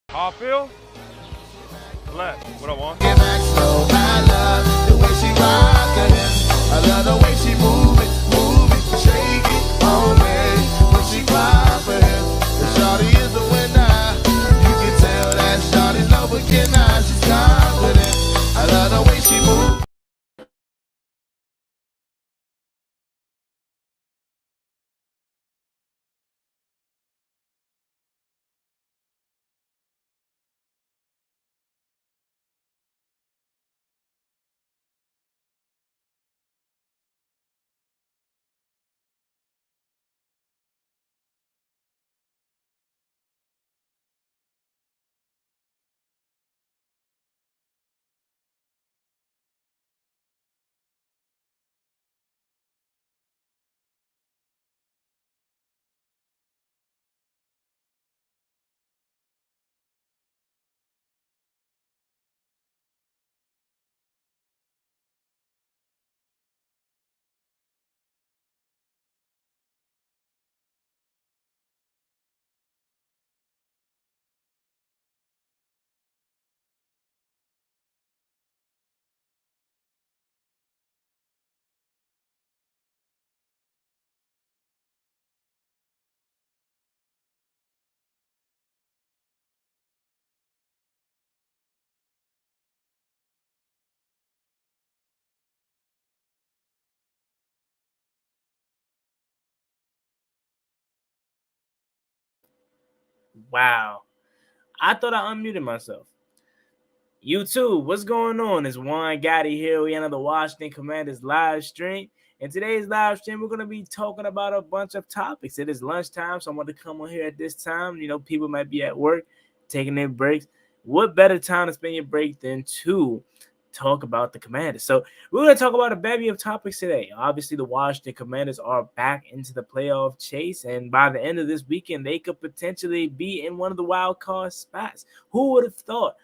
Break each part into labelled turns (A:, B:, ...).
A: How I feel? Relax. What I want?
B: Get back slow. I love the way she rockin' it. I love the way she move it, shake it on me. When she cry for him, the shawty is a winner. You can tell that shawty's no beginner. She's confident. I love the way she move.
C: Wow. I thought I unmuted myself. YouTube, what's going on? It's Juan Gotti here. We under the Washington Commanders live stream. In today's live stream, we're going to be talking about a bunch of topics. It is lunchtime, so I want to come on here at this time. You know, people might be at work, taking their breaks. What better time to spend your break than to talk about the Commanders? So we're going to talk about a bevy of topics today. Obviously, the Washington Commanders are back into the playoff chase, and by the end of this weekend, they could potentially be in one of the wild card spots. Who would have thought?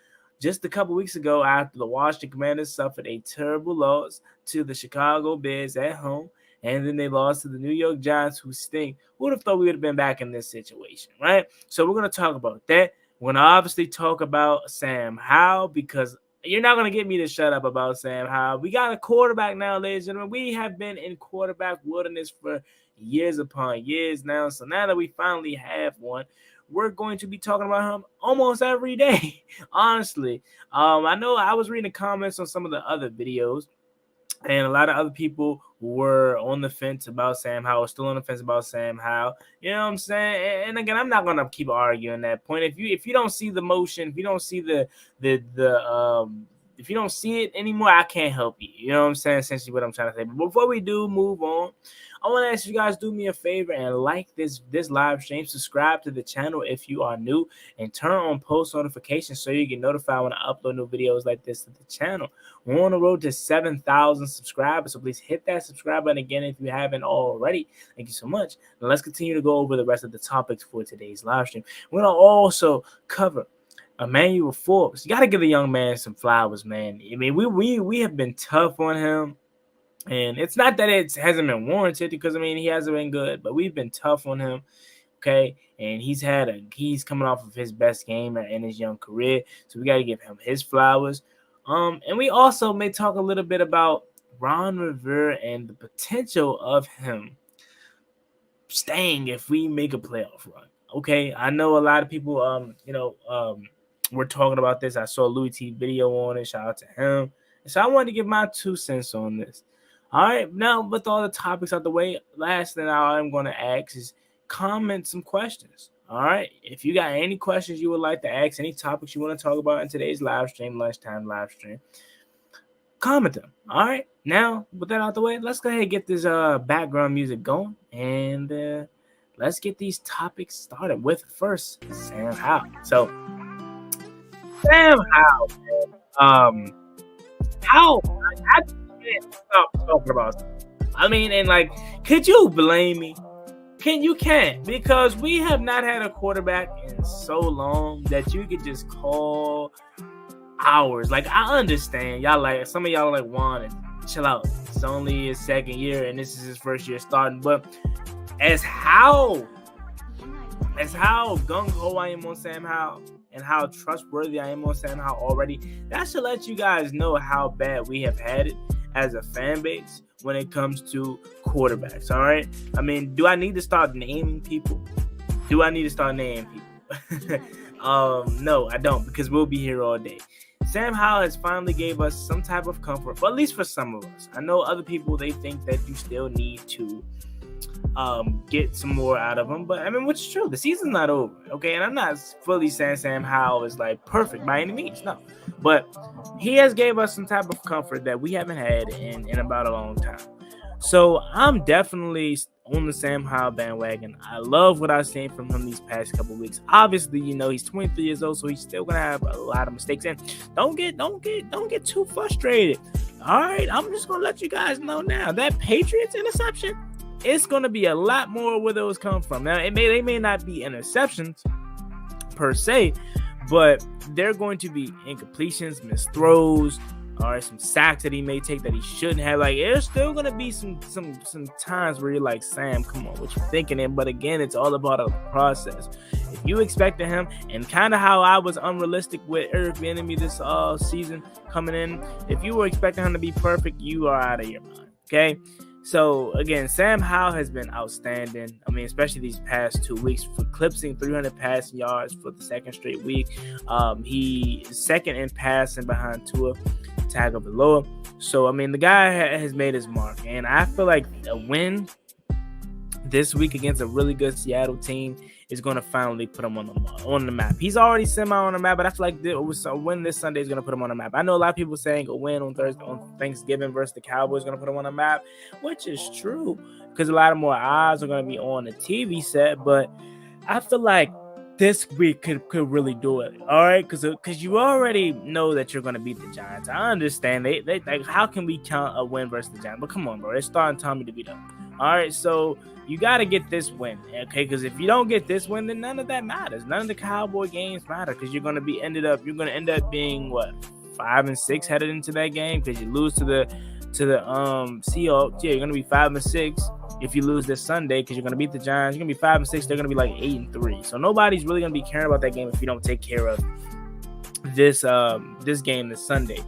C: Just a couple weeks ago, after the Washington Commanders suffered a terrible loss to the Chicago Bears at home, and then they lost to the New York Giants, who stink. Who would have thought we would have been back in this situation, right? So we're going to talk about that. We're going to obviously talk about Sam Howell, because you're not going to get me to shut up about Sam Howell. We got a quarterback now, ladies and gentlemen. We have been in quarterback wilderness for years upon years now. So now that we finally have one, we're going to be talking about him almost every day, honestly. I know I was reading the comments on some of the other videos, and a lot of other people were on the fence about Sam Howell, still on the fence about Sam Howell. You know what I'm saying? And again, I'm not gonna keep arguing that point. If you don't see the motion, if you don't see if you don't see it anymore, I can't help you. You know what I'm saying? Essentially what I'm trying to say. But before we do move on, I want to ask you guys, do me a favor and like this live stream, subscribe to the channel if you are new, and turn on post notifications so you get notified when I upload new videos like this to the channel. We're on the road to 7,000 subscribers, so please hit that subscribe button again if you haven't already. Thank you so much. Now let's continue to go over the rest of the topics for today's live stream. We're going to also cover Emmanuel Forbes. You got to give the young man some flowers, man. I mean, we have been tough on him. And it's not that it hasn't been warranted, because, I mean, he hasn't been good, but we've been tough on him, okay? And he's coming off of his best game in his young career, so we got to give him his flowers. And we also may talk a little bit about Ron Rivera and the potential of him staying if we make a playoff run, okay? I know a lot of people, we're talking about this. I saw Louis T video on it. Shout out to him. So I wanted to give my 2 cents on this. All right, now with all the topics out the way, last thing I'm going to ask is comment some questions. All right, if you got any questions you would like to ask, any topics you want to talk about in today's live stream, lunchtime live stream, comment them. All right, now with that out the way, let's go ahead and get this background music going, and let's get these topics started with first Sam Howell. So Sam Howell, man. How I can't stop talking about it. I mean, and like, could you blame me? You can't, because we have not had a quarterback in so long that you could just call hours. Like, I understand y'all, like, some of y'all are like, Juan, chill out. It's only his second year and this is his first year starting. But as how gung-ho I am on Sam Howell, and how trustworthy I am on Sam Howell already, that should let you guys know how bad we have had it as a fan base when it comes to quarterbacks. All right. I mean, do I need to start naming people? No, I don't, because we'll be here all day. Sam Howell has finally gave us some type of comfort, but at least for some of us. I know other people, they think that you still need to get some more out of him, but I mean, which is true. The season's not over, okay? And I'm not fully saying Sam Howell is like perfect by any means, no. But he has gave us some type of comfort that we haven't had in about a long time. So I'm definitely on the Sam Howell bandwagon. I love what I've seen from him these past couple weeks. Obviously, you know, he's 23 years old, so he's still gonna have a lot of mistakes. And don't get too frustrated. All right, I'm just gonna let you guys know now that Patriots interception, it's gonna be a lot more where those come from. Now, they may not be interceptions per se, but they're going to be incompletions, missed throws, or some sacks that he may take that he shouldn't have. Like, there's still gonna be some times where you're like, Sam, come on, what you thinking? In? But again, it's all about a process. If you expected him, and kind of how I was unrealistic with Eric Bieniemy this season coming in, if you were expecting him to be perfect, you are out of your mind. Okay. So, again, Sam Howell has been outstanding. I mean, especially these past 2 weeks, for eclipsing 300 passing yards for the second straight week. He is second in passing behind Tua Tagovailoa. So, I mean, the guy has made his mark. And I feel like a win this week against a really good Seattle team is going to finally put him on the map. He's already semi on the map, but I feel like a win this Sunday is going to put him on the map. I know a lot of people saying a win on Thanksgiving versus the Cowboys is going to put him on the map, which is true because a lot of more eyes are going to be on the TV set. But I feel like this week could really do it. All right, because you already know that you're going to beat the Giants. I understand they like, how can we count a win versus the Giants? But come on, bro, they're starting Tommy to beat them. All right, so you got to get this win, okay? Because if you don't get this win, then none of that matters. None of the Cowboy games matter because you're going to end up being what, 5-6 headed into that game because you lose to the Seahawks. Yeah, you're going to be 5-6 if you lose this Sunday because you're going to beat the Giants. You're going to be 5-6. They're going to be like 8-3. So nobody's really going to be caring about that game if you don't take care of this game this Sunday.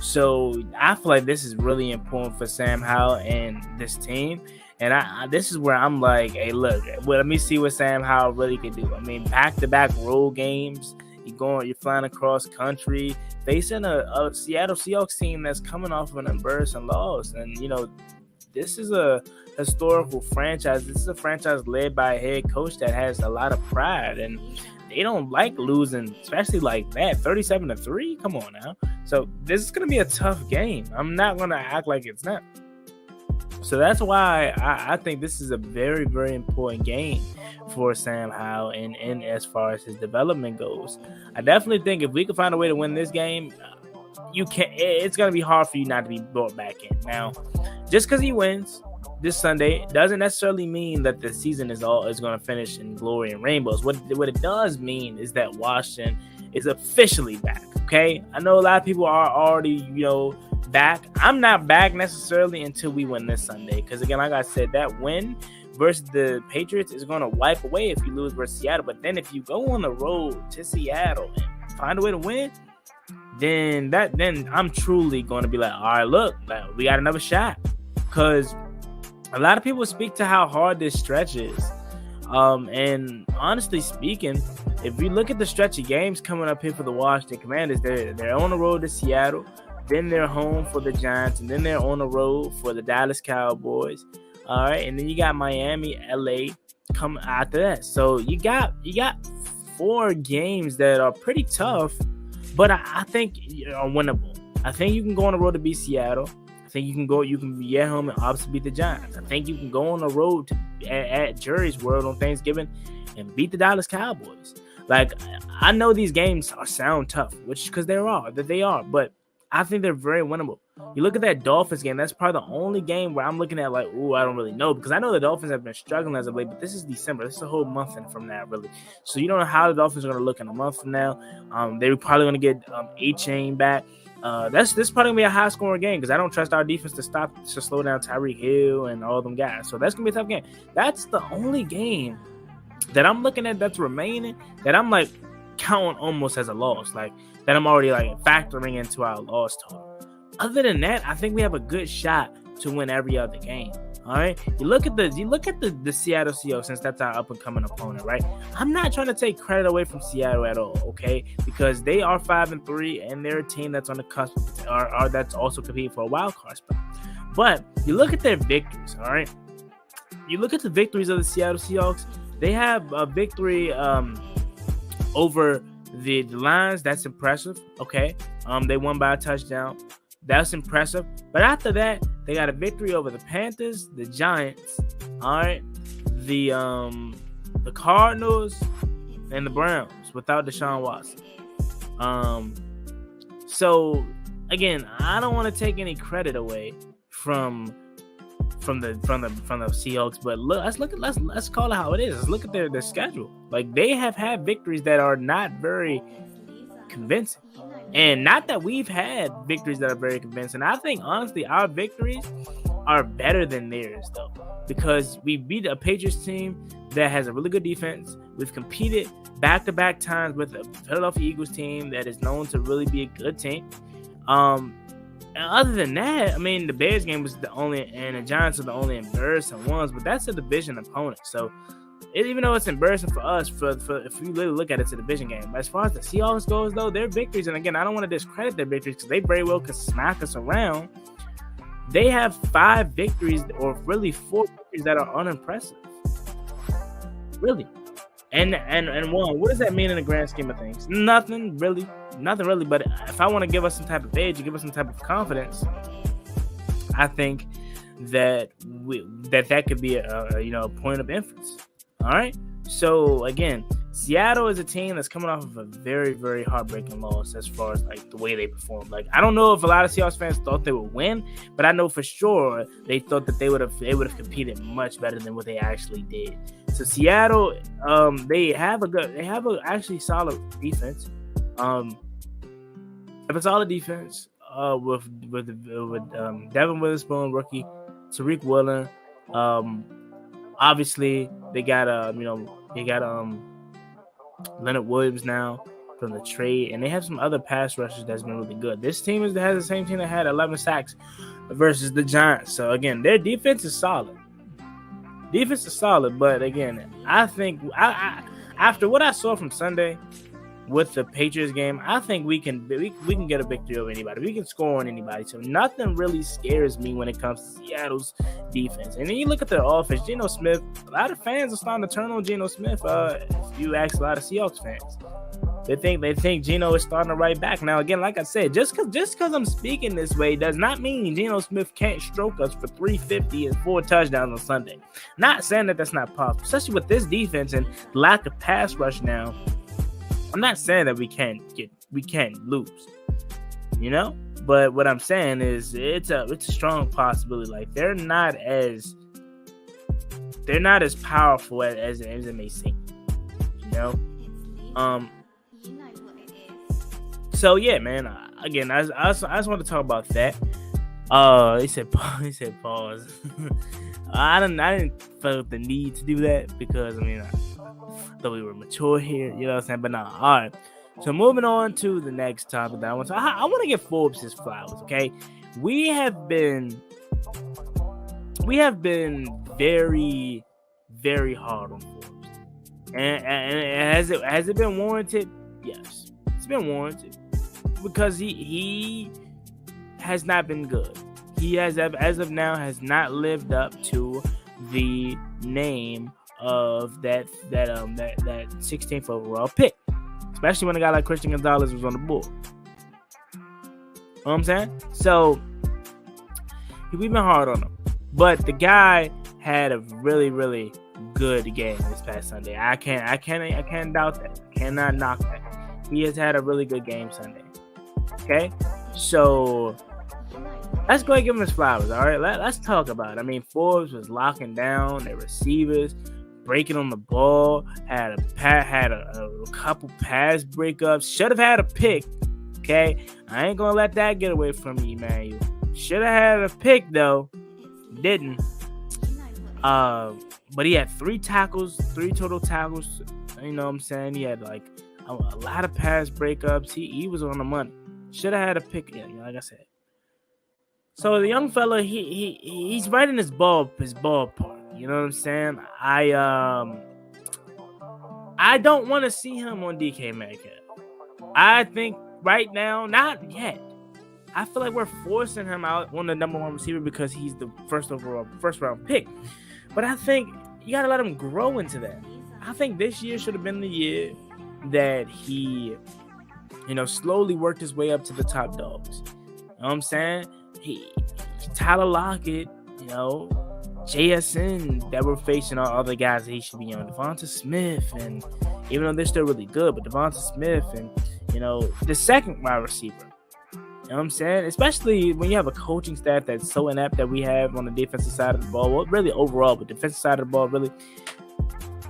C: So I feel like this is really important for Sam Howell and this team. And this is where I'm like, hey, look, well, let me see what Sam Howell really can do. I mean, back-to-back road games. You're flying across country, facing a Seattle Seahawks team that's coming off of an embarrassing loss. And, you know, this is a historical franchise. This is a franchise led by a head coach that has a lot of pride. And they don't like losing, especially like that, 37-3. Come on now. So this is going to be a tough game. I'm not going to act like it's not. So that's why I think this is a very, very important game for Sam Howell and as far as his development goes. I definitely think if we can find a way to win this game, it's going to be hard for you not to be brought back in. Now, just because he wins this Sunday doesn't necessarily mean that the season is going to finish in glory and rainbows. What it does mean is that Washington is officially back. Okay, I know a lot of people are already, back. I'm not back necessarily until we win this Sunday, because again, like I said, that win versus the Patriots is going to wipe away if you lose versus Seattle. But then if you go on the road to Seattle and find a way to win, then I'm truly going to be like, all right, look, we got another shot. Because a lot of people speak to how hard this stretch is. And honestly speaking, if we look at the stretch of games coming up here for the Washington Commanders, they're on the road to Seattle, then they're home for the Giants, and then they're on the road for the Dallas Cowboys. All right, and then you got Miami, LA come after that. So you got 4 games that are pretty tough, but I think are winnable. I think you can go on the road to beat Seattle. I think you can be at home and obviously beat the Giants. I think you can go on the road at Jerry's World on Thanksgiving and beat the Dallas Cowboys. Like, I know these games sound tough, which because they are, but I think they're very winnable. You look at that Dolphins game, that's probably the only game where I'm looking at like, ooh, I don't really know, because I know the Dolphins have been struggling as of late, but this is December. This is a whole month in from now, really. So you don't know how the Dolphins are going to look in a month from now. They're probably going to get A-Chain back. This is probably going to be a high-scoring game because I don't trust our defense to slow down Tyreek Hill and all them guys. So that's going to be a tough game. That's the only game that I'm looking at that's remaining that I'm like, count almost as a loss, like that I'm already like factoring into our loss total. Other than that, I think we have a good shot to win every other game. All right, you look at the Seattle Seahawks, since that's our up and coming opponent, right? I'm not trying to take credit away from Seattle at all, okay? Because they are 5-3 and they're a team that's on the cusp, or that's also competing for a wild card spot. But you look at their victories, all right? You look at the victories of the Seattle Seahawks. They have a victory over the Lions. That's impressive, okay? They won by a touchdown. That's impressive. But after that, they got a victory over the Panthers, the Giants, all right, the Cardinals, and the Browns without Deshaun Watson. So again, I don't want to take any credit away from the Seahawks, but let's call it how it is. Let's look at their schedule. Like, they have had victories that are not very convincing. And not that we've had victories that are very convincing. I think, honestly, our victories are better than theirs, though, because we beat a Patriots team that has a really good defense. We've competed back-to-back times with a Philadelphia Eagles team that is known to really be a good team. And other than that, I mean, the Bears game was the only, and the Giants are the only embarrassing ones, but that's a division opponent. So, even though it's embarrassing for us, for if you really look at it, it's a division game. But as far as the Seahawks goes, though, their victories, and again, I don't want to discredit their victories because they very well could smack us around. They have 5 victories, or really 4 victories, that are unimpressive. Really. And one, what does that mean in the grand scheme of things? Nothing really. But if I want to give us some type of edge, give us some type of confidence, I think that that could be a point of inference. All right. So again, Seattle is a team that's coming off of a very, very heartbreaking loss as far as like the way they performed. Like, I don't know if a lot of Seahawks fans thought they would win, but I know for sure they thought that they would have competed much better than what they actually did. So Seattle, they have a actually solid defense. Have a solid defense with Devin Witherspoon, rookie, Tariq Woolen. Obviously, they got Leonard Williams now from the trade, and they have some other pass rushers that's been really good. This team has the same team that had 11 sacks versus the Giants. So again, their defense is solid. But again, I think after what I saw from Sunday with the Patriots game, I think we can get a victory over anybody. We can score on anybody. So nothing really scares me when it comes to Seattle's defense. And then you look at their offense, Geno Smith. A lot of fans are starting to turn on Geno Smith. If you ask a lot of Seahawks fans, they think Geno is starting to right back. Now again, like I said, just because I'm speaking this way does not mean Geno Smith can't stroke us for 350 and 4 touchdowns on Sunday. Not saying that that's not possible, especially with this defense and lack of pass rush now. I'm not saying that we can't lose, but what I'm saying is it's a strong possibility. Like, they're not as powerful as it may seem, So yeah, man. Again, I just want to talk about that. He said pause. I didn't feel the need to do that because I thought we were mature here, you know what I'm saying? But nah, all right. So moving on to the next topic that I want to give Forbes his flowers, okay? We have been very, very hard on Forbes, and has it been warranted? Yes, it's been warranted because he has not been good. He has, as of now, has not lived up to the name of that 16th overall pick, especially when a guy like Christian Gonzalez was on the board. You know what I'm saying? So we've been hard on him, but the guy had a really, really good game this past Sunday. I can't doubt that. I cannot knock that. He has had a really good game Sunday. Okay, so let's go ahead and give him his flowers. All right, let's talk about it. Forbes was locking down their receivers, breaking on the ball, had a couple pass breakups, should have had a pick. Okay, I ain't gonna let that get away from me, Emmanuel. Should have had a pick though, didn't. But he had 3 total tackles. You know what I'm saying? He had like A lot of pass breakups. He was on the money. Should have had a pick. Yeah, like I said. So the young fella, he's right in his ballpark. You know what I'm saying? I don't want to see him on DK Metcalf. I think right now, not yet. I feel like we're forcing him out on the number one receiver because he's the first round pick. But I think you got to let him grow into that. I think this year should have been the year that he, slowly worked his way up to the top dogs. You know what I'm saying? Tyler Lockett, JSN that we're facing all other guys that he should be on. Devonta Smith, and even though they're still really good, but Devonta Smith and, the second wide receiver. You know what I'm saying? Especially when you have a coaching staff that's so inept that we have on the defensive side of the ball. Well, really overall, but defensive side of the ball, really.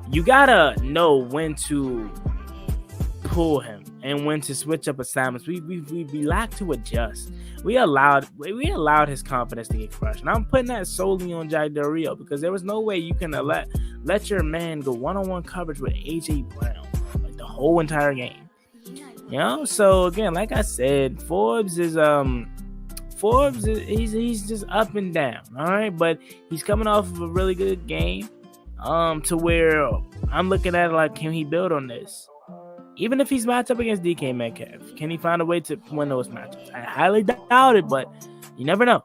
C: You got to know when to pull him and when to switch up assignments. We lack to adjust. We allowed his confidence to get crushed. And I'm putting that solely on Jack Del Rio because there was no way you can let your man go one-on-one coverage with AJ Brown like the whole entire game. So again, like I said, Forbes is he's just up and down, all right, but he's coming off of a really good game, to where I'm looking at it like, can he build on this? Even if he's matched up against DK Metcalf, can he find a way to win those matchups? I highly doubt it, but you never know.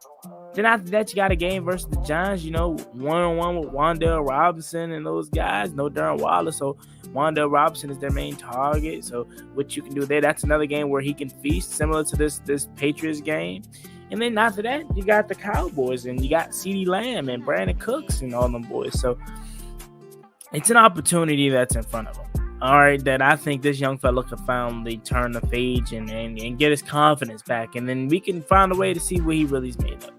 C: Then after that, you got a game versus the Giants, one-on-one with Wan'Dale Robinson and those guys. No Darren Waller, so Wan'Dale Robinson is their main target. So what you can do there, that's another game where he can feast, similar to this Patriots game. And then after that, you got the Cowboys, and you got CeeDee Lamb and Brandon Cooks and all them boys. So it's an opportunity that's in front of him. All right, that I think this young fella can finally turn the page and get his confidence back. And then we can find a way to see what he really is made of.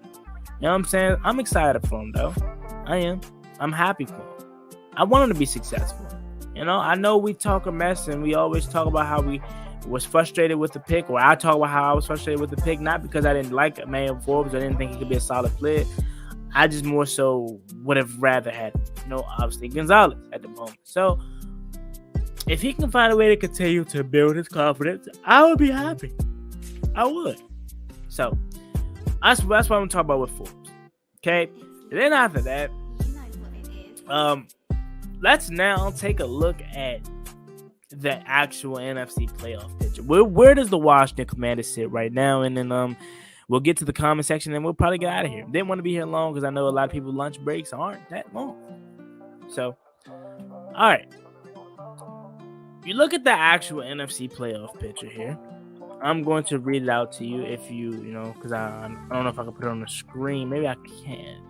C: You know what I'm saying? I'm excited for him, though. I am. I'm happy for him. I want him to be successful. I know we talk a mess, and we always talk about how we was frustrated with the pick, or I talk about how I was frustrated with the pick, not because I didn't like Emmanuel Forbes. I didn't think he could be a solid player. I just more so would have rather had, obviously Gonzalez at the moment. So if he can find a way to continue to build his confidence, I would be happy. I would. So that's what I'm talking about with Forbes. Okay. And then after that, let's now take a look at the actual NFC playoff picture. Where does the Washington Commanders sit right now? And then we'll get to the comment section and we'll probably get out of here. Didn't want to be here long because I know a lot of people lunch breaks aren't that long. So, all right. You look at the actual NFC playoff picture here. I'm going to read it out to you if because I don't know if I can put it on the screen. Maybe I can.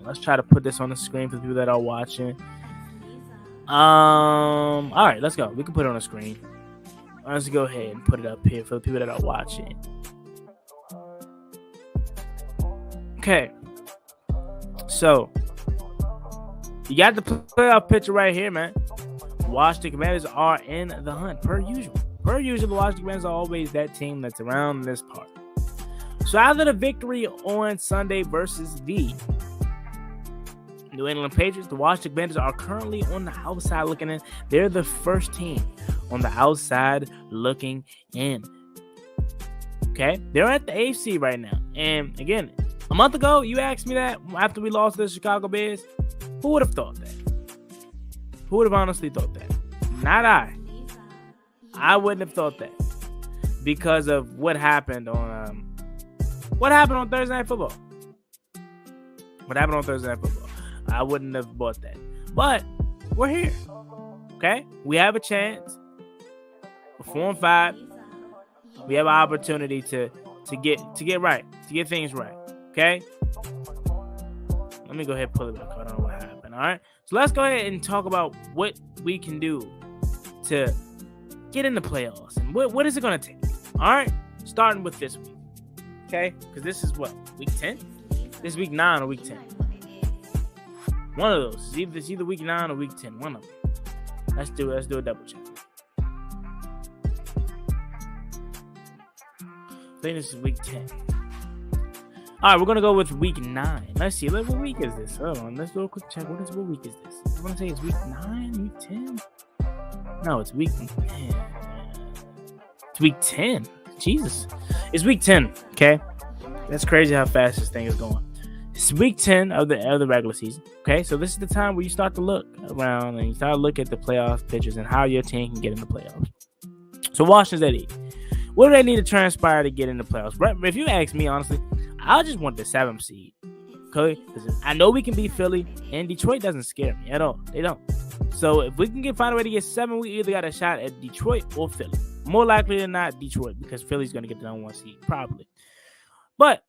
C: Let's try to put this on the screen for the people that are watching. All right, let's go. We can put it on the screen. Let's go ahead and put it up here for the people that are watching. Okay. So, you got the playoff picture right here, man. Washington Commanders are in the hunt, per usual. The Washington Commanders are always that team that's around this part. So after the victory on Sunday versus the New England Patriots, the Washington Commanders are currently on the outside looking in. They're the first team on the outside looking in. Okay? They're at the AFC right now. And again, a month ago, you asked me that after we lost to the Chicago Bears. Who would have thought that? Who would have honestly thought that? Not I. I wouldn't have thought that because of what happened on Thursday Night Football. I wouldn't have bought that. But we're here. Okay? We have a chance. We're 4-5. We have an opportunity to get right, to get things right. Okay? Let me go ahead and pull it back. I don't know what happened. All right? So let's go ahead and talk about what we can do to get in the playoffs. And what is it going to take? All right? Starting with this week. Okay? Because this is what? Week 10? This week 9 or week 10? One of those. It's either week 9 or week 10. One of them. Let's do a double check. I think this is week 10. All right, we're going to go with week 9. Let's see. What week is this? Hold on. Let's do a quick check. What week is this? I want to say it's week 9, week 10. No, it's week 10. Jesus. It's week 10, okay? That's crazy how fast this thing is going. It's week 10 of the regular season, okay? So this is the time where you start to look around and you start to look at the playoff pictures and how your team can get in the playoffs. So Washington's at 8. What do they need to transpire to get in the playoffs? If you ask me, honestly, I just want the 7th seed, okay? Because I know we can beat Philly, and Detroit doesn't scare me at all. They don't. So if we can find a way to get 7, we either got a shot at Detroit or Philly. More likely than not, Detroit, because Philly's going to get the number 1 seed, probably. But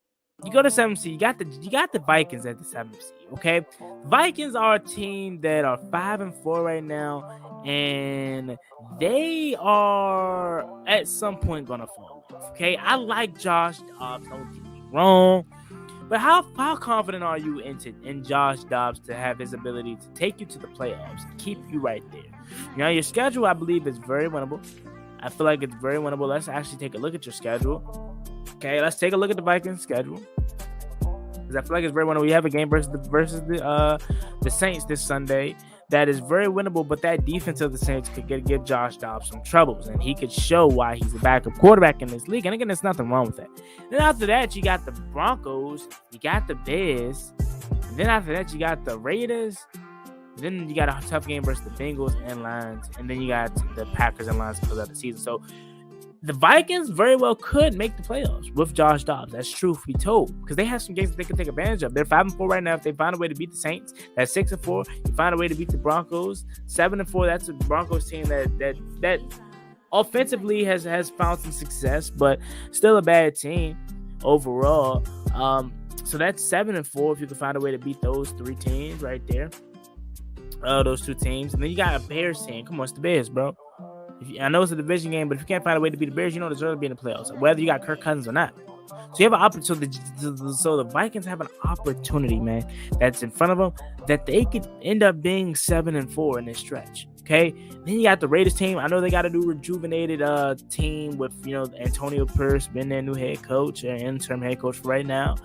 C: you go to 7th seed, you got the Vikings at the 7th seed, okay? Vikings are a team that are 5-4 right now, and they are at some point going to fall off, okay? I like Josh Dobbs, don't get me wrong. But how confident are you in Josh Dobbs to have his ability to take you to the playoffs and keep you right there? Now, your schedule, I believe, is very winnable. I feel like it's very winnable. Let's actually take a look at your schedule. Okay, let's take a look at the Vikings schedule. Because I feel like it's very winnable. We have a game versus the Saints this Sunday. That is very winnable, but that defense of the Saints could give Josh Dobbs some troubles, and he could show why he's a backup quarterback in this league. And again, there's nothing wrong with that. Then after that, you got the Broncos, you got the Bears, and then after that, you got the Raiders. Then you got a tough game versus the Bengals and Lions, and then you got the Packers and Lions to close out the season. So the Vikings very well could make the playoffs with Josh Dobbs. That's truth be told, because they have some games that they can take advantage of. They're 5-4 right now. If they find a way to beat the Saints, that's 6-4. You find a way to beat the Broncos, 7-4. That's a Broncos team that offensively has found some success, but still a bad team overall. So that's 7-4 if you can find a way to beat those 3 teams right there. Those 2 teams, and then you got a Bears team. Come on, it's the Bears, bro. I know it's a division game, but if you can't find a way to beat the Bears, you don't deserve to be in the playoffs, whether you got Kirk Cousins or not. So you have an opportunity. So the Vikings have an opportunity, man, that's in front of them, that they could end up being 7-4 in this stretch. Okay, then you got the Raiders team. I know they got a new rejuvenated team with Antonio Pierce being their new head coach or interim head coach right now.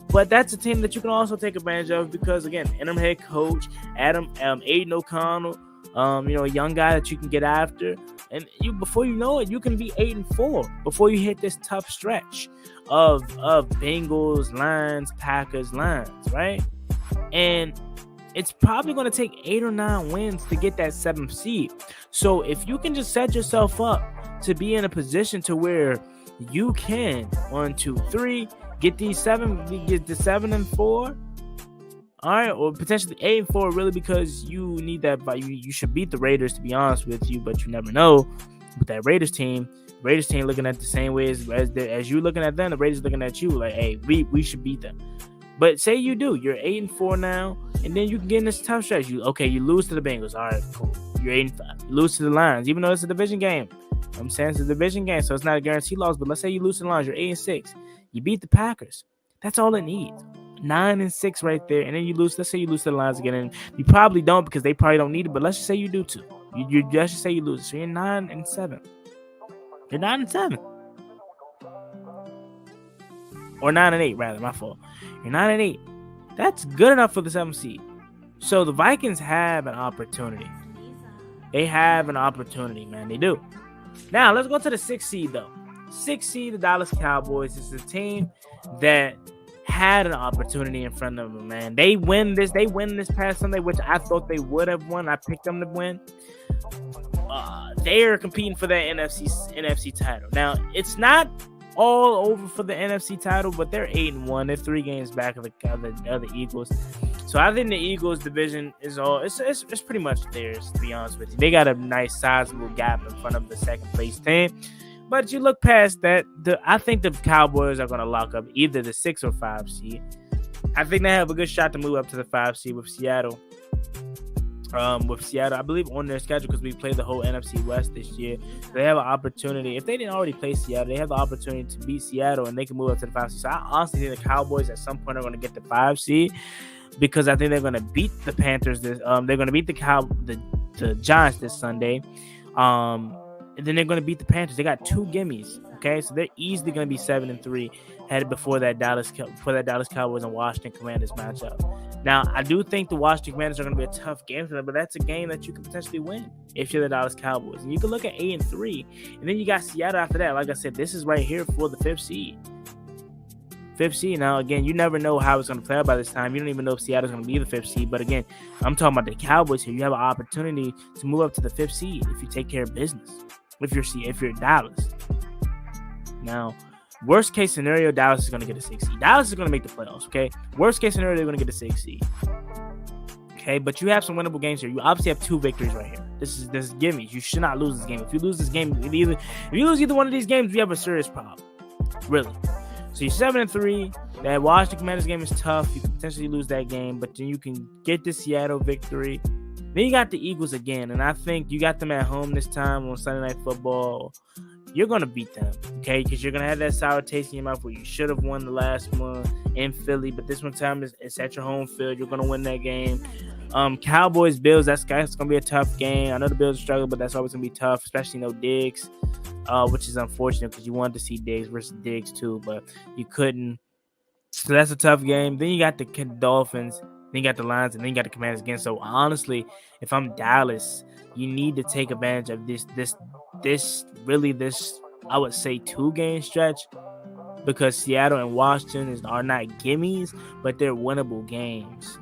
C: But that's a team that you can also take advantage of because, again, interim head coach Aiden O'Connell, a young guy that you can get after, and before you know it, you can be 8-4 before you hit this tough stretch of Bengals, Lions, Packers, Lions, right? And it's probably going to take 8 or 9 wins to get that 7th seed. So if you can just set yourself up to be in a position to where you can 1, 2, 3 get the 7-4, all right, or potentially 8-4, really, because you need that. You should beat the Raiders, to be honest with you, but you never know with that Raiders team. Looking at the same way as you looking at them, the Raiders looking at you like, hey, we should beat them. But say you do, you're 8-4 now, and then you can get in this tough stretch. You lose to the Bengals, all right, cool. You're 8-5. You lose to the Lions, even though it's a division game. I'm saying it's a division game, so it's not a guaranteed loss. But let's say you lose to the Lions, you're 8-6. You beat the Packers. That's all it needs. 9-6 right there, and then you lose. Let's say you lose to the Lions again, and you probably don't because they probably don't need it. But let's just say you do too. Let's just say you lose. So you're 9-7. You're 9-7, or 9-8 rather. My fault. You're 9-8. That's good enough for the 7th seed. So the Vikings have an opportunity. They have an opportunity, man. They do. Now let's go to the 6th seed though. 6th seed, the Dallas Cowboys. This is a team that had an opportunity in front of them, man. They win this past Sunday, which I thought they would have won. I picked them to win. They are competing for that NFC title. Now, it's not all over for the NFC title, but they're 8-1. They're 3 games back of the Eagles. So I think the Eagles division is it's pretty much theirs, to be honest with you. They got a nice sizable gap in front of the 2nd place team. But you look past that, I think the Cowboys are going to lock up either the 6 or 5 seed. I think they have a good shot to move up to the 5 seed with Seattle. I believe, on their schedule, because we played the whole NFC West this year. They have an opportunity. If they didn't already play Seattle, they have the opportunity to beat Seattle, and they can move up to the 5 seed. So I honestly think the Cowboys at some point are going to get the 5 seed, because I think they're going to beat the Panthers. They're going to beat the Giants this Sunday. And then they're going to beat the Panthers. They got 2 gimmies, okay? So they're easily going to be 7-3 headed before that Dallas Cowboys and Washington Commanders matchup. Now, I do think the Washington Commanders are going to be a tough game for them, but that's a game that you can potentially win if you're the Dallas Cowboys. And you can look at 8-3, and then you got Seattle after that. Like I said, this is right here for the 5th seed. 5th seed. Now, again, you never know how it's going to play out by this time. You don't even know if Seattle's going to be the 5th seed. But again, I'm talking about the Cowboys here. You have an opportunity to move up to the 5th seed if you take care of business. If you're Dallas. Now, worst case scenario, Dallas is going to get a 6th seed. Dallas is going to make the playoffs, okay? Worst case scenario, they're going to get a 6th seed. Okay, but you have some winnable games here. You obviously have 2 victories right here. This is gimmies. You should not lose this game. If you lose this game, if you lose either one of these games, you have a serious problem. Really. So you're 7-3. That Washington Commanders game is tough. You can potentially lose that game, but then you can get the Seattle victory. Then you got the Eagles again, and I think you got them at home this time on Sunday Night Football. You're going to beat them, okay? Because you're going to have that sour taste in your mouth where you should have won the last one in Philly, but this one time it's at your home field. You're going to win that game. Cowboys, Bills, that's going to be a tough game. I know the Bills struggle, but that's always going to be tough, especially no Diggs, which is unfortunate because you wanted to see Diggs versus Diggs too, but you couldn't. So that's a tough game. Then you got the Dolphins, then you got the Lions, and then you got the Commanders again. So honestly, if I'm Dallas, you need to take advantage of this I would say 2-game stretch, because Seattle and Washington are not gimmies, but they're winnable games.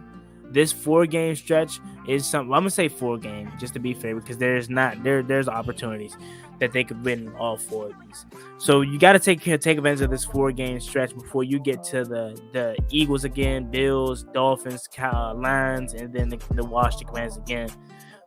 C: This 4-game stretch is something. I'm gonna say 4 games just to be fair, because there's opportunities that they could win all 4 of these. So you got to take advantage of this 4-game stretch before you get to the Eagles again, Bills, Dolphins, Lions, and then the Washington Commanders again.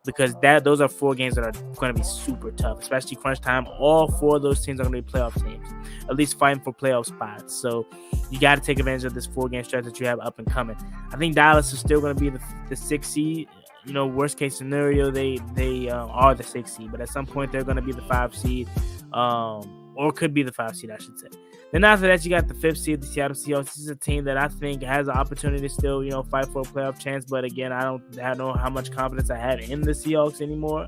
C: Because those are 4 games that are going to be super tough, especially crunch time. All 4 of those teams are going to be playoff teams, at least fighting for playoff spots. So you got to take advantage of this 4-game stretch that you have up and coming. I think Dallas is still going to be the 6th seed. You know, worst case scenario, they are the 6th seed, but at some point they're going to be the 5th seed, or could be the 5th seed, I should say. Then after that, you got the 5th seed, the Seattle Seahawks. This is a team that I think has an opportunity to still, fight for a playoff chance. But again, I don't know how much confidence I had in the Seahawks anymore,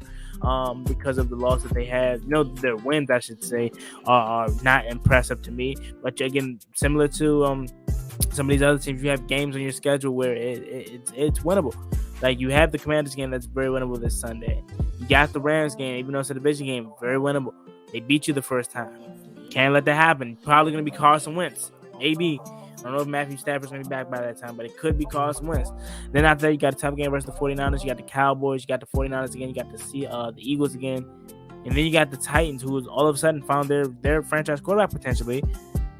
C: because of the loss that they had. Their wins, I should say, are not impressive to me. But again, similar to some of these other teams, you have games on your schedule where it's winnable. Like you have the Commanders game that's very winnable this Sunday. You got the Rams game, even though it's a division game, very winnable. They beat you the first time. Can't let that happen. Probably going to be Carson Wentz. Maybe. I don't know if Matthew Stafford's going to be back by that time, but it could be Carson Wentz. Then after that, you got a tough game versus the 49ers. You got the Cowboys. You got the 49ers again. You got the Eagles again. And then you got the Titans, who all of a sudden found their franchise quarterback potentially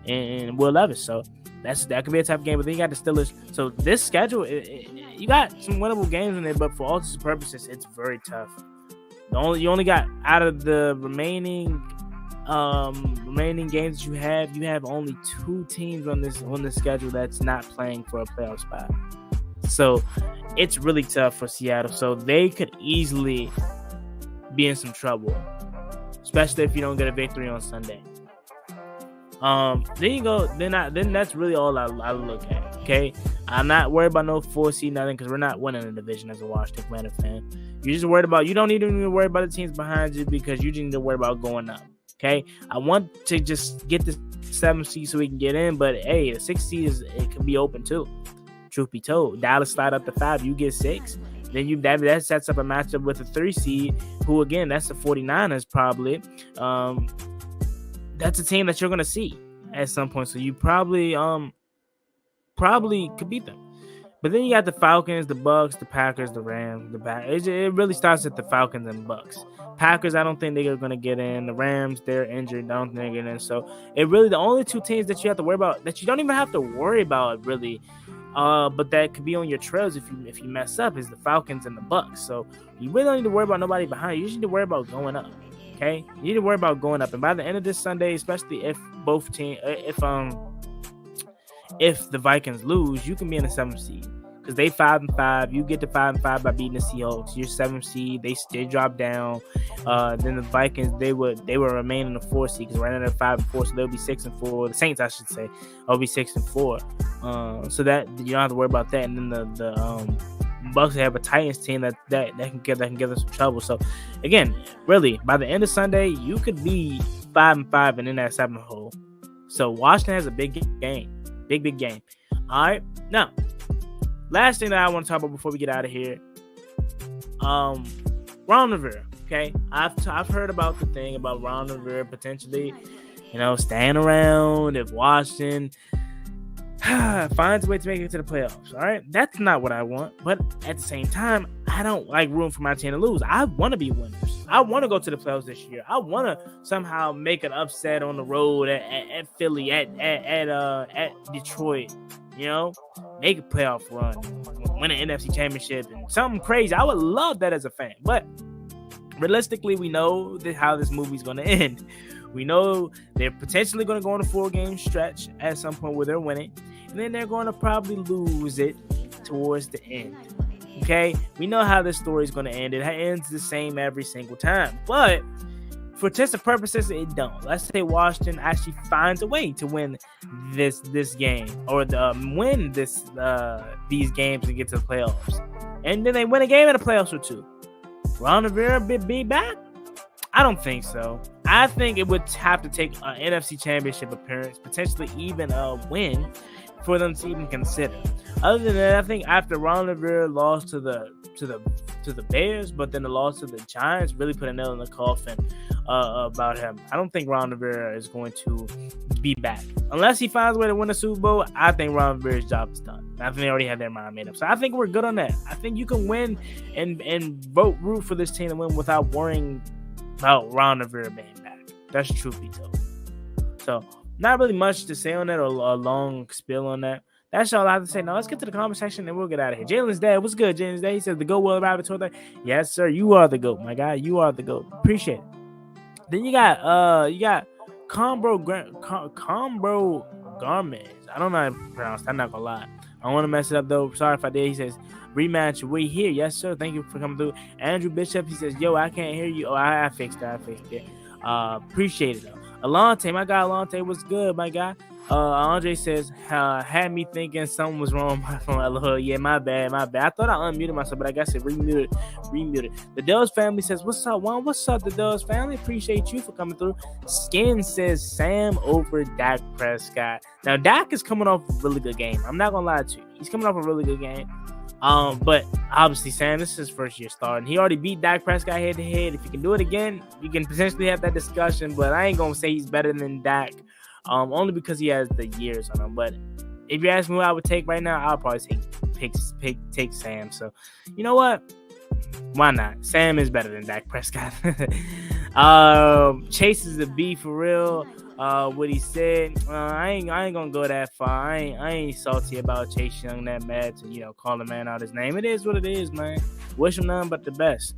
C: in Will Levis. So that could be a tough game. But then you got the Steelers. So this schedule, you got some winnable games in there, but for all intents and purposes, it's very tough. You only got, out of the remaining games that you have only 2 teams on this schedule that's not playing for a playoff spot. So it's really tough for Seattle. So they could easily be in some trouble, especially if you don't get a victory on Sunday. Then that's really all I look at. Okay, I'm not worried about no 4 seed nothing, because we're not winning the division as a Washington Commander fan. You're just worried about, you don't even need to worry about the teams behind you, because you just need to worry about going up. Okay, I want to just get the 7th seed so we can get in, but hey, the 6th seed it can be open too. Truth be told, Dallas slide up to 5, you get 6. Then that sets up a matchup with a 3 seed, who again, that's the 49ers probably. That's a team that you're gonna see at some point, so you probably could beat them. But then you got the Falcons, the Bucks, the Packers, the Rams, it really starts at the Falcons and Bucks. Packers, I don't think they're going to get in. The Rams, they're injured. I don't think they're getting in. So the only 2 teams that you have to worry about, that you don't even have to worry about really, but that could be on your trails if you mess up, is the Falcons and the Bucks. So you really don't need to worry about nobody behind you. You just need to worry about going up. Okay, you need to worry about going up. And by the end of this Sunday, especially if if the Vikings lose, you can be in the 7th seed, because they 5-5. You get to 5-5 by beating the Seahawks. You're 7th seed. They drop down. Then the Vikings, they would remain in the 4th seed, because right now they're 5-4, so they'll be 6-4. The Saints, I should say, will be 6-4. So that you don't have to worry about that. And then the Bucks have a Titans team that can give them some trouble. So again, really, by the end of Sunday, you could be 5-5 and in that 7th hole. So Washington has a big game. Big game. All right. Now, last thing that I want to talk about before we get out of here, Ron Rivera. Okay, I've heard about the thing about Ron Rivera potentially, staying around if Washington finds a way to make it to the playoffs. All right, that's not what I want. But at the same time, I don't like rooting for my team to lose. I want to be winners. I want to go to the playoffs this year. I want to somehow make an upset on the road at Philly, at Detroit. Make a playoff run, win an NFC championship, and something crazy. I would love that as a fan. But realistically, we know how this movie's going to end. We know they're potentially going to go on a 4-game stretch at some point where they're winning, and then they're going to probably lose it towards the end. Okay? We know how this story is going to end. It ends the same every single time. But for testing purposes, it don't. Let's say Washington actually finds a way to win this game, or win these games and get to the playoffs. And then they win a game in the playoffs or two. Ron Rivera be back? I don't think so. I think it would have to take an NFC championship appearance, potentially even a win, for them to even consider. Other than that, I think after Ron Rivera lost to the Bears, but then the loss to the Giants really put a nail in the coffin about him. I don't think Ron Rivera is going to be back. Unless he finds a way to win a Super Bowl, I think Ron Rivera's job is done. I think they already have their mind made up. So I think we're good on that. I think you can win and root for this team to win without worrying about Ron Rivera being back. That's truth be told. So not really much to say on that, or a long spiel on that. That's all I have to say. Now let's get to the comment section and we'll get out of here. Jalen's dad, what's good? Jalen's dad, he says the GOAT will rabbit told that. Yes, sir. You are the GOAT, my guy. You are the GOAT. Appreciate it. Then you got Combro Garmez. I don't know how to pronounce it. I'm not gonna lie. I don't want to mess it up though. Sorry if I did. He says rematch. We here. Yes, sir. Thank you for coming through. Andrew Bishop. He says, yo, I can't hear you. Oh, I fixed it. Appreciate it though. Alante, my guy Alante, what's good, my guy? Andre says, had me thinking something was wrong with my phone. Yeah, my bad. I thought I unmuted myself, but I guess it remuted. The Dubs family says, what's up, Juan? What's up, the Dubs family? Appreciate you for coming through. Skin says, Sam over Dak Prescott. Now, Dak is coming off a really good game. I'm not going to lie to you. He's coming off a really good game. But obviously, Sam, this is his first year starting. He already beat Dak Prescott head-to-head. If you can do it again, you can potentially have that discussion, but I ain't going to say he's better than Dak. Only because he has the years on him. But if you ask me what I would take right now, I'll probably take Sam. So, you know what? Why not? Sam is better than Dak Prescott. Chase is the B for real. What he said, I ain't gonna go that far. I ain't salty about Chase Young that bad to call the man out his name. It is what it is, man. Wish him nothing but the best.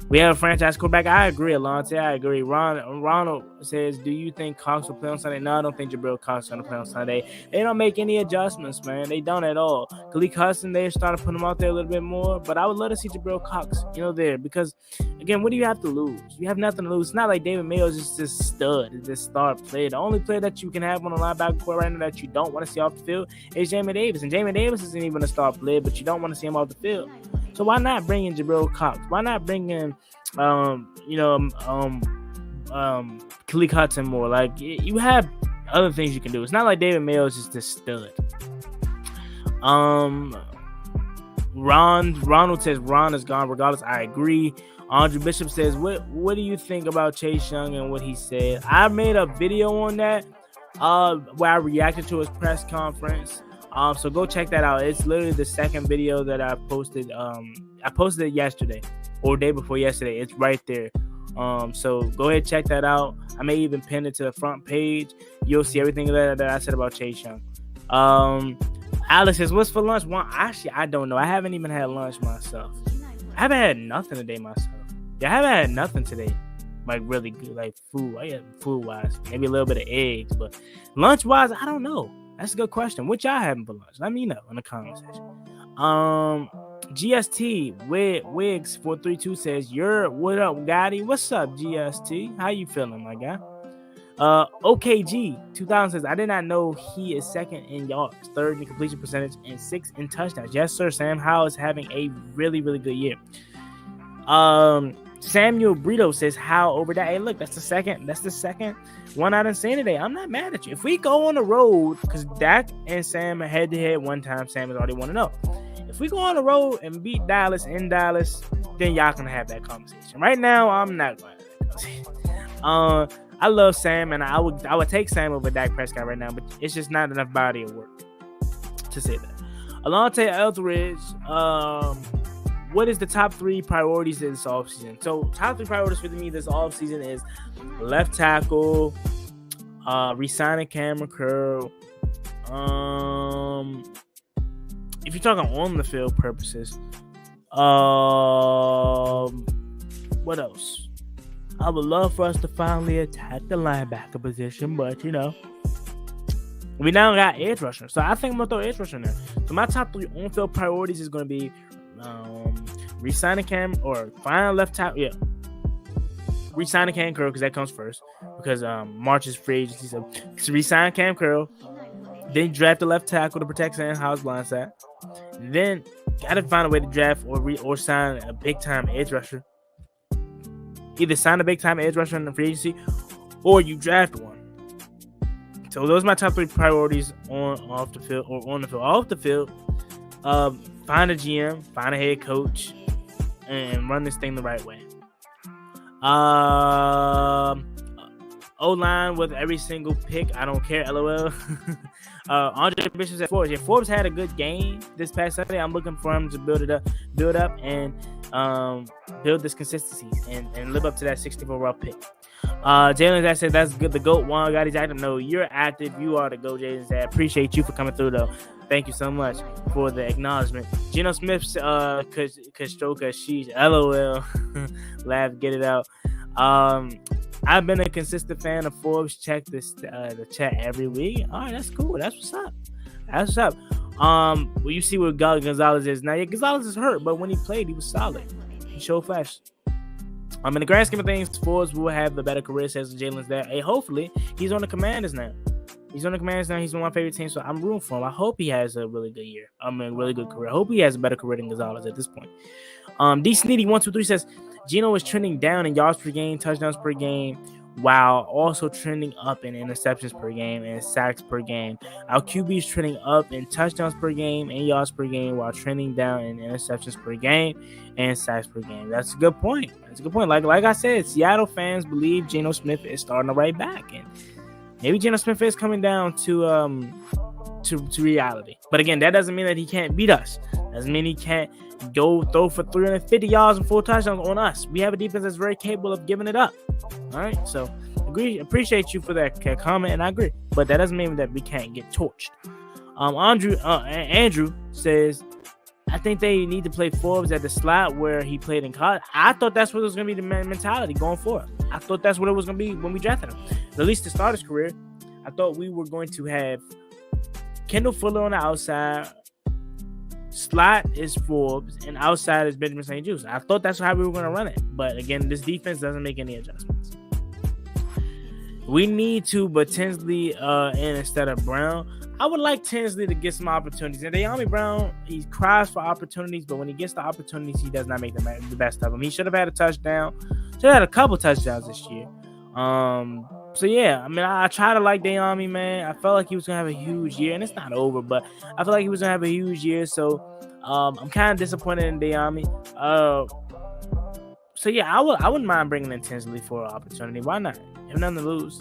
C: We have a franchise quarterback. I agree, Alante. I agree. Ronald says, do you think Cox will play on Sunday? No, I don't think Jabril Cox is going to play on Sunday. They don't make any adjustments, man. They don't at all. Khalid Hudson, they started putting him out there a little bit more, but I would love to see Jabril Cox, there, because, again, what do you have to lose? You have nothing to lose. It's not like David Mayo is just this stud, this star player. The only player that you can have on the linebacker court right now that you don't want to see off the field is Jamin Davis, and Jamin Davis isn't even a star player, but you don't want to see him off the field. So why not bring in Jabril Cox? Why not bring in, Khalid Hudson more? Like, you have other things you can do. It's not like David Mayo is just this stud. Ronald says Ron is gone regardless. I agree. Andrew Bishop says, what do you think about Chase Young and what he said? I made a video on that where I reacted to his press conference. So go check that out. It's literally the second video that I posted. I posted it yesterday or day before yesterday. It's right there. So go ahead, check that out. I may even pin it to the front page. You'll see everything that I said about Chase Young. Alex says, what's for lunch? Well, actually, I don't know. I haven't even had lunch myself. I haven't had nothing today myself. Yeah, I haven't had nothing today. Like really good, like food. I had food-wise, maybe a little bit of eggs, but lunch-wise, I don't know. That's a good question. What y'all having for lunch? Let me know in the comment section. GST Wigs 432 says, what up, Gotti? What's up, GST? How you feeling, my guy? OKG 2000 says, I did not know he is second in yards, third in completion percentage, and sixth in touchdowns. Yes, sir. Sam Howell is having a really, really good year. Samuel Brito says, how over that? Hey, look, that's the second one I done seen today. I'm not mad at you. If we go on the road, because Dak and Sam are head to head one time, Sam is already 1-0. If we go on the road and beat Dallas in Dallas, then y'all can have that conversation. Right now, I'm not going to have that conversation. I love Sam, and I would take Sam over Dak Prescott right now, but it's just not enough body of work to say that. Alontae Eldridge, what is the top 3 priorities this offseason? So, top 3 priorities for me this offseason is left tackle, re-signing Cameron Curl. If you're talking on the field purposes, what else? I would love for us to finally attack the linebacker position, but we now got edge rusher. So I think I'm gonna throw edge rusher in there. So my top 3 on-field priorities is gonna be re-signing Cam or find left tackle. Yeah, re-signing Cam Curl because that comes first because March is free agency. So re-sign Cam Curl, then draft the left tackle to protect Sam Howell's blindside. Then gotta find a way to draft or sign a big time edge rusher. Either sign a big time edge rusher in the free agency or you draft one. So those are my top 3 priorities off the field or on the field. Off the field, find a GM, find a head coach, and run this thing the right way. O-line with every single pick. I don't care. LOL. Andre Bishop's at Forbes. Yeah, Forbes had a good game this past Sunday. I'm looking for him to build up, and build this consistency and live up to that 64 overall pick. Jalen, that said, that's good. The GOAT one got his active. No, you're active. You are the GOAT, Jalen. I appreciate you for coming through, though. Thank you so much for the acknowledgement. Geno Smith, could stroke her sheets. LOL. Laugh, get it out. I've been a consistent fan of Forbes. Check the chat every week. All right, that's cool. That's what's up. That's what's up. Well, you see what Gonzalez is now. Yeah, Gonzalez is hurt, but when he played, he was solid. He showed flash. In the grand scheme of things, Forbes will have the better career, says Jalen's there. Hey, hopefully, he's on the Commanders now. He's on the Commanders now. He's one of my favorite teams, so I'm rooting for him. I hope he has a really good year. Really good career. I hope he has a better career than Gonzalez at this point. D Sneedy 123 says Geno is trending down in yards per game, touchdowns per game, while also trending up in interceptions per game and sacks per game. Our QB is trending up in touchdowns per game and yards per game while trending down in interceptions per game and sacks per game. That's a good point. Like I said, Seattle fans believe Geno Smith is starting to right back, and maybe Geno Smith is coming down to reality. But again, that doesn't mean that he can't beat us. Doesn't mean he can't go throw for 350 yards and 4 touchdowns on us. We have a defense that's very capable of giving it up. All right, so appreciate you for that comment, and I agree. But that doesn't mean that we can't get torched. Andrew says, I think they need to play Forbes at the slot where he played in college. I thought that's what was going to be the mentality going forward. I thought that's what it was going to be when we drafted him. At least to start his career, I thought we were going to have Kendall Fuller on the outside, slot is Forbes, and outside is Benjamin St. Juste. I thought that's how we were going to run it. But again, this defense doesn't make any adjustments. We need to, but Tinsley in instead of Brown. I would like Tinsley to get some opportunities. And De'Ami Brown, he cries for opportunities, but when he gets the opportunities, he does not make the best of them. He should have had a touchdown. Should have had a couple touchdowns this year. So yeah, I mean, I try to like De'Ami, man. I felt like he was gonna have a huge year, and it's not over, but I feel like he was gonna have a huge year. So I'm kind of disappointed in De'Ami. So yeah, I wouldn't mind bringing in Tinsley for an opportunity. Why not? You have nothing to lose.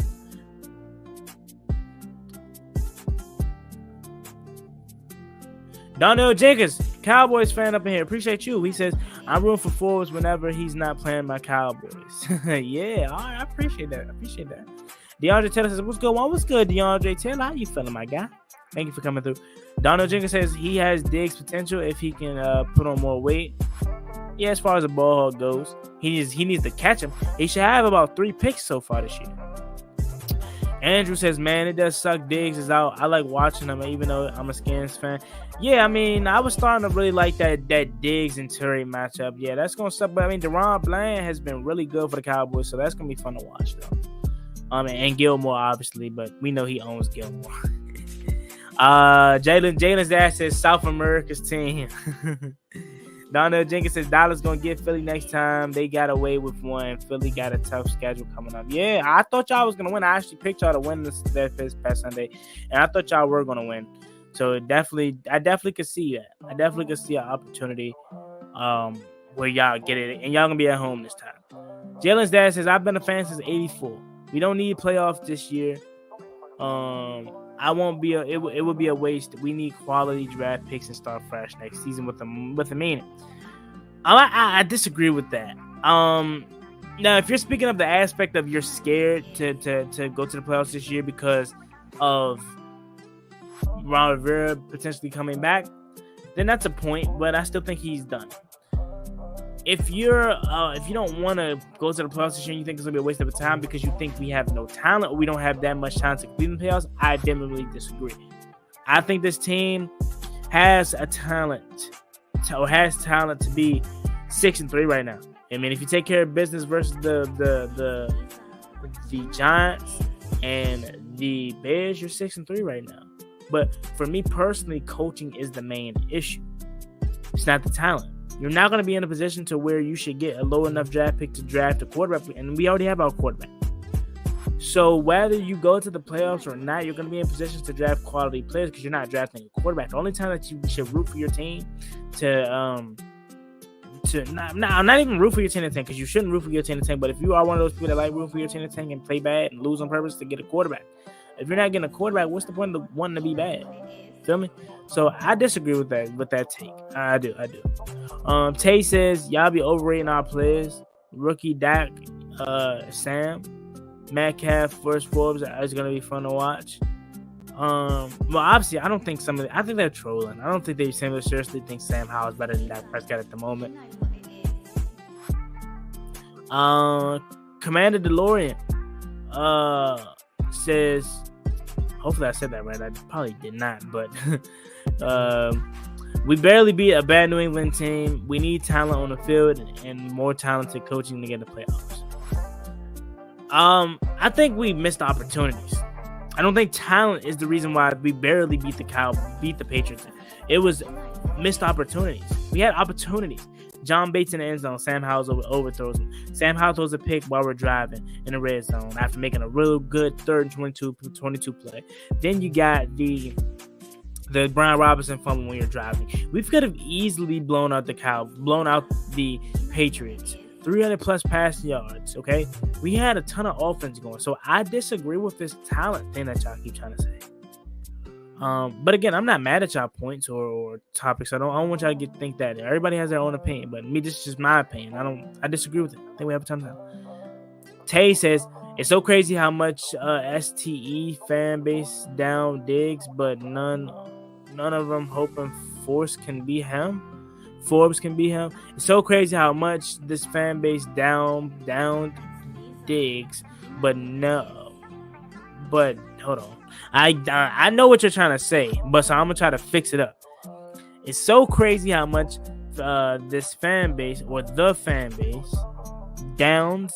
C: Donnell Jenkins, Cowboys fan up in here. Appreciate you. He says, I'm rooting for Forbes whenever he's not playing my Cowboys. Yeah, all right, I appreciate that. DeAndre Taylor says, what's going on? What's good, DeAndre Taylor? How you feeling, my guy? Thank you for coming through. Donnell Jenkins says he has Diggs potential if he can put on more weight. Yeah, as far as the ball hog goes, he needs to catch him. He should have about 3 picks so far this year. Andrew says, man, it does suck. Diggs is out. I like watching him, even though I'm a Skins fan. Yeah, I mean, I was starting to really like that Diggs and Terry matchup. Yeah, that's going to suck. But, I mean, Deron Bland has been really good for the Cowboys, so that's going to be fun to watch, though. And Gilmore, obviously, but we know he owns Gilmore. Jalen's dad says South America's team. Donnell Jenkins says Dallas gonna get Philly next time. They got away with one. Philly got a tough schedule coming up. Yeah, I thought y'all was gonna win. I actually picked y'all to win this past Sunday, and I thought y'all were gonna win. So I definitely could see that. I definitely could see an opportunity where y'all get it, and y'all gonna be at home this time. Jalen's dad says, I've been a fan since '84. We don't need playoffs this year. I won't be it would be a waste. We need quality draft picks and start fresh next season with a meaning. I disagree with that. Now if you're speaking of the aspect of you're scared to go to the playoffs this year because of Ron Rivera potentially coming back, then that's a point, but I still think he's done. If you don't want to go to the playoffs this year and you think it's gonna be a waste of time because you think we have no talent or we don't have that much talent to compete in the playoffs, I vehemently disagree. I think this team has talent to be 6-3 right now. I mean, if you take care of business versus the Giants and the Bears, you're 6-3 right now. But for me personally, coaching is the main issue. It's not the talent. You're not going to be in a position to where you should get a low enough draft pick to draft a quarterback, and we already have our quarterback. So whether you go to the playoffs or not, you're going to be in positions to draft quality players because you're not drafting a quarterback. The only time that you should root for your team not even root for your team to tank, because you shouldn't root for your team to tank. But if you are one of those people that like root for your team to tank and play bad and lose on purpose to get a quarterback, if you're not getting a quarterback, what's the point of wanting to be bad? Feel me? So I disagree with that take. I do. Tay says y'all be overrating our players. Rookie Dak, Sam, Metcalf versus Forbes is gonna be fun to watch. Well, obviously, I think they're trolling. I don't think they seriously think Sam Howell is better than Dak Prescott at the moment. Commander DeLorean says, hopefully I said that right. I probably did not, but we barely beat a bad New England team. We need talent on the field and more talented coaching to get the playoffs. I think we missed opportunities. I don't think talent is the reason why we barely beat the Patriots. It was missed opportunities. We had opportunities. John Bates in the end zone. Sam Howell overthrows him. Sam Howell throws a pick while we're driving in the red zone after making a real good 3rd and 22 play. Then you got the Brian Robinson fumble when you're driving. We could have easily blown out the Patriots. 300 plus passing yards, okay? We had a ton of offense going. So I disagree with this talent thing that y'all keep trying to say. But again, I'm not mad at y'all points or topics. I don't want y'all to think that everybody has their own opinion, but me, this is just my opinion. I disagree with it. I think we have a ton of time. Tay says it's so crazy how much STE fan base down Diggs, but none of them hoping Forbes can be him. It's so crazy how much this fan base down Diggs, but hold on. I know what you're trying to say, but so I'm gonna try to fix it up. It's so crazy how much this fan base or the fan base downs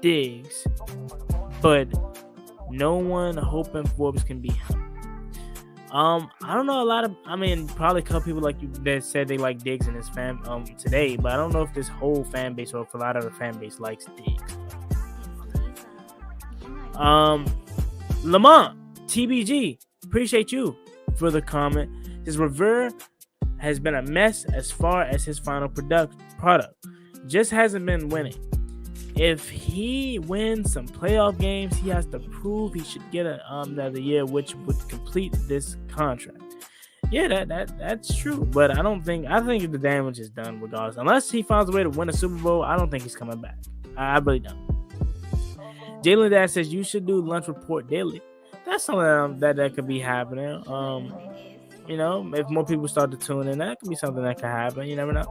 C: Diggs, but no one hoping Forbes can be him. I don't know probably a couple people like you that said they like Diggs and his fan today, but I don't know if this whole fan base or if a lot of the fan base likes Diggs. Lamont TBG, appreciate you for the comment. His Rivera has been a mess as far as his final product. Just hasn't been winning. If he wins some playoff games, he has to prove he should get another year, which would complete this contract. Yeah, that's true. But I think the damage is done regardless. Unless he finds a way to win a Super Bowl, I don't think he's coming back. I really don't. Jalen Dad says you should do lunch report daily. That's something that could be happening. If more people start to tune in, that could be something that could happen. You never know.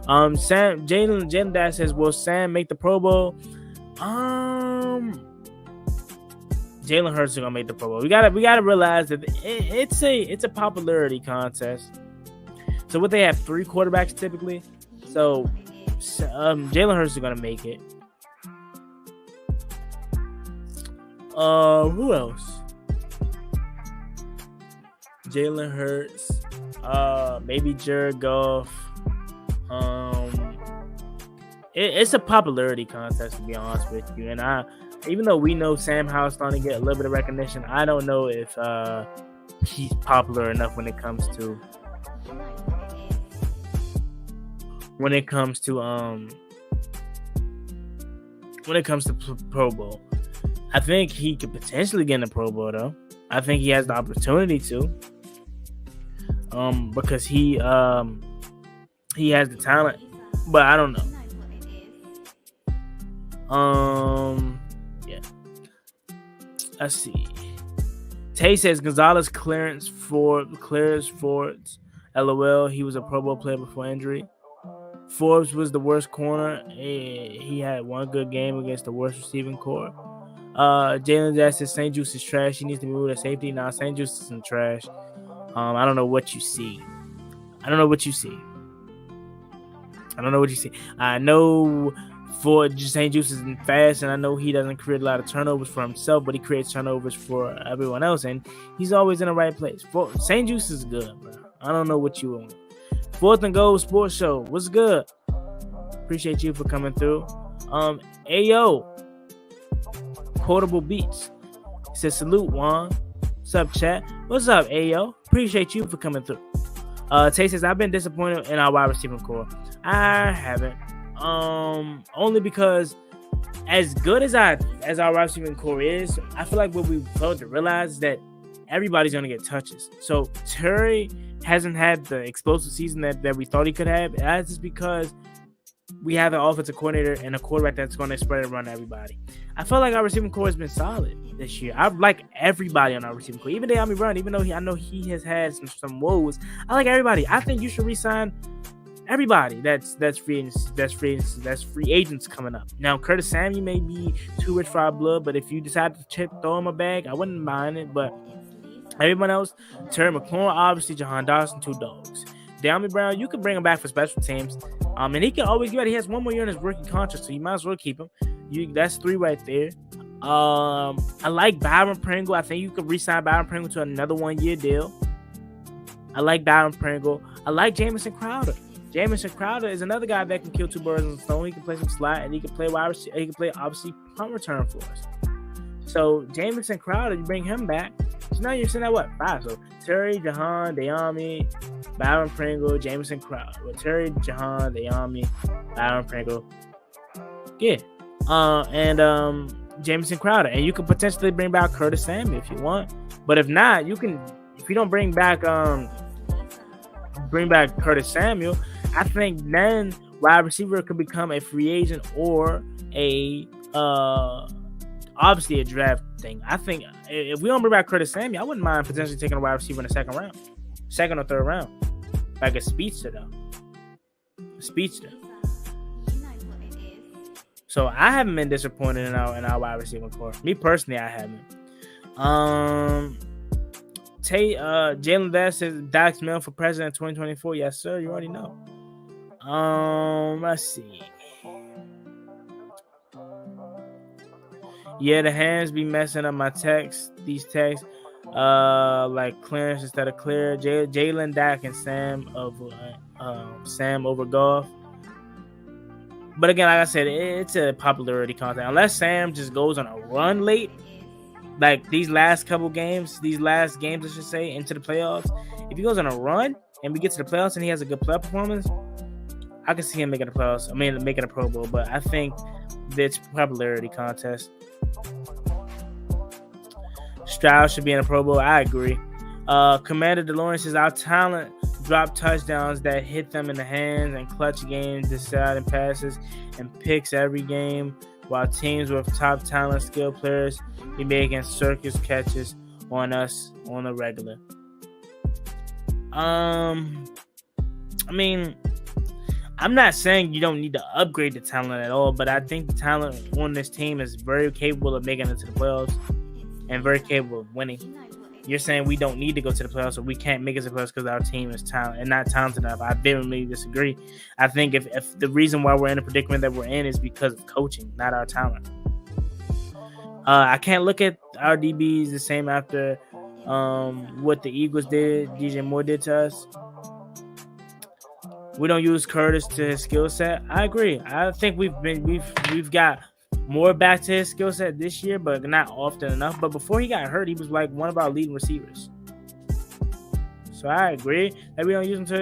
C: Jalen Dad says, will Sam make the Pro Bowl? Jalen Hurts is gonna make the Pro Bowl. We gotta realize that it's a popularity contest. So what they have 3 quarterbacks typically. So Jalen Hurts is gonna make it. Who else? Jalen Hurts. Maybe Jared Goff. It's a popularity contest, to be honest with you. And even though we know Sam Howell's starting to get a little bit of recognition, I don't know if he's popular enough when it comes to Pro Bowl. I think he could potentially get in the Pro Bowl though. I think he has the opportunity to. Because he has the talent, but I don't know. Yeah. Let's see. Tay says Gonzalez clears Forbes. LOL. He was a Pro Bowl player before injury. Forbes was the worst corner. He had one good game against the worst receiving corps. Jalen Jackson says St. Juice is trash. He needs to be moved to safety. Nah, St. Juice isn't trash. I don't know what you see. I know Ford St. Juice isn't fast, and I know he doesn't create a lot of turnovers for himself, but he creates turnovers for everyone else, and he's always in the right place. St. Juice is good, bro. I don't know what you want. 4th and Goal Sports Show. What's good? Appreciate you for coming through. Ayo. Portable Beats. He says, salute, Juan. What's up, chat? What's up, Ayo? Appreciate you for coming through. Tay says, I've been disappointed in our wide receiving core. I haven't. Only because as good as our wide receiving core is, I feel like what we failed to realize is that everybody's going to get touches. So Terry hasn't had the explosive season that we thought he could have. That's just because we have an offensive coordinator and a quarterback that's going to spread and run everybody. I felt like our receiving core has been solid this year. I like everybody on our receiving core. Even De'Ami Brown, even though I know he has had some woes, I like everybody. I think you should re-sign everybody that's free agents coming up. Now, Curtis Samuel may be too rich for our blood, but if you decide to throw him a bag, I wouldn't mind it. But everyone else, Terry McLaurin, obviously, Jahan Dawson, 2 dogs. De'Ami Brown, you can bring him back for special teams. And he can always get out. He has one more year in his rookie contract, so you might as well keep him. That's 3 right there. I like Byron Pringle. I think you could re-sign Byron Pringle to another 1-year deal. I like Byron Pringle. I like Jamison Crowder. Jamison Crowder is another guy that can kill 2 birds with one stone. He can play some slot, and he can play wide receiver. He can play, obviously, punt return for us. So Jamison Crowder, you bring him back. So now you're sitting at what? 5. So Terry, Jahan, De'Ami, Byron Pringle, Jamison Crowder. Well, Terry, Jahan, De'Ami, Byron Pringle. Yeah. And Jamison Crowder. And you could potentially bring back Curtis Samuel if you want. But if not, if you don't bring back Curtis Samuel, I think then wide receiver could become a free agent or obviously a draft thing. I think if we don't bring back Curtis Samuel, I wouldn't mind potentially taking a wide receiver in the second or 3rd round. Like a speedster though. So I haven't been disappointed in our wide receiver core. Me personally, I haven't. Jalen Bass says Dax Milne for president 2024. Yes, sir. You already know. Let's see. Yeah, the hands be messing up my text. These texts, like clearance instead of clear. Jalen, Dak, and Sam over Goff. But again, like I said, it's a popularity contest. Unless Sam just goes on a run late, like these last games, I should say, into the playoffs. If he goes on a run and we get to the playoffs and he has a good playoff performance, I can see him making the playoffs. Making a Pro Bowl. But I think it's a popularity contest. Stroud should be in a Pro Bowl. I agree. Commander DeLorean says our talent drop touchdowns that hit them in the hands and clutch games, deciding passes and picks every game, while teams with top talent, skill players be making circus catches on us on the regular. I'm not saying you don't need to upgrade the talent at all, but I think the talent on this team is very capable of making it to the playoffs and very capable of winning. You're saying we don't need to go to the playoffs or we can't make it to the playoffs because our team is talented and not talented enough. I vehemently disagree. I think if the reason why we're in the predicament that we're in is because of coaching, not our talent. I can't look at our DBs the same after what the Eagles did, DJ Moore did to us. We don't use Curtis to his skill set. I agree. I think we've got more back to his skill set this year, but not often enough. But before he got hurt, he was like one of our leading receivers. So I agree that we don't use him to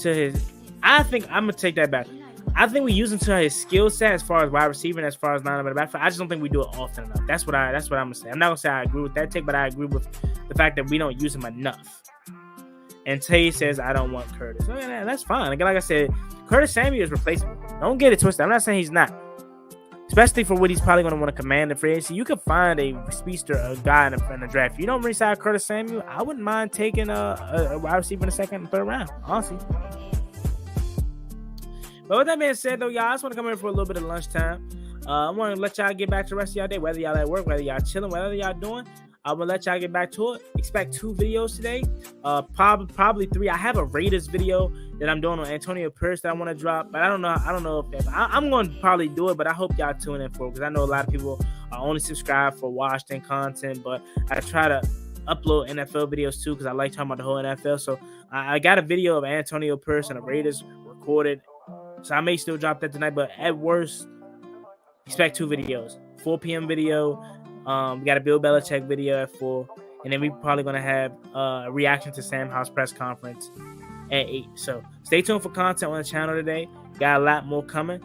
C: his. I think I'm gonna take that back. I think we use him to his skill set as far as wide receiver and as far as lineup in the backfield. I just don't think we do it often enough. That's what I'm gonna say. I'm not gonna say I agree with that take, but I agree with the fact that we don't use him enough. And Tay says I don't want Curtis. Oh, yeah, that's fine. Like I said, Curtis Samuel is replaceable. Don't get it twisted. I'm not saying he's not. Especially for what he's probably going to want to command in free agency. You could find a speedster, a guy in the draft. If you don't resign Curtis Samuel, I wouldn't mind taking a wide receiver in the second and third round, honestly. But with that being said, though, y'all, I just want to come in for a little bit of lunchtime. I want to let y'all get back to the rest of y'all day, whether y'all at work, whether y'all chilling, whatever y'all doing. I'm going to let y'all get back to it. Expect 2 videos today, probably 3. I have a Raiders video that I'm doing on Antonio Pierce that I want to drop, but I don't know if I'm going to probably do it, but I hope y'all tune in for it because I know a lot of people are only subscribed for Washington content, but I try to upload NFL videos too because I like talking about the whole NFL. So I got a video of Antonio Pierce and the Raiders recorded, so I may still drop that tonight, but at worst, expect 2 videos. 4 p.m. video. We got a Bill Belichick video at 4, and then we're probably going to have a reaction to Sam Howell's press conference at 8. So stay tuned for content on the channel today. Got a lot more coming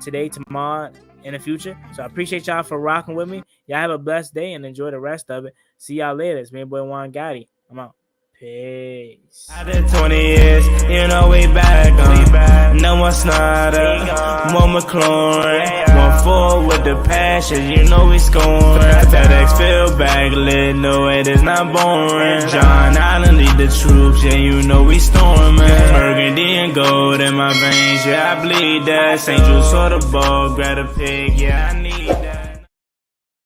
C: today, tomorrow, in the future. So I appreciate y'all for rocking with me. Y'all have a blessed day and enjoy the rest of it. See y'all later. It's me and boy Juan Gotti. I'm out. Peace. After 20 years, you know we back. No more Snyder, more McLaurin. 1-4 with the passion, you know we scoring. FedEx field back lit, no it is not boring. John Allen lead the troops, yeah you know we storming. Burgundy and gold in my veins, yeah I bleed that. St. Jude saw the ball, grab a pig, yeah I need that.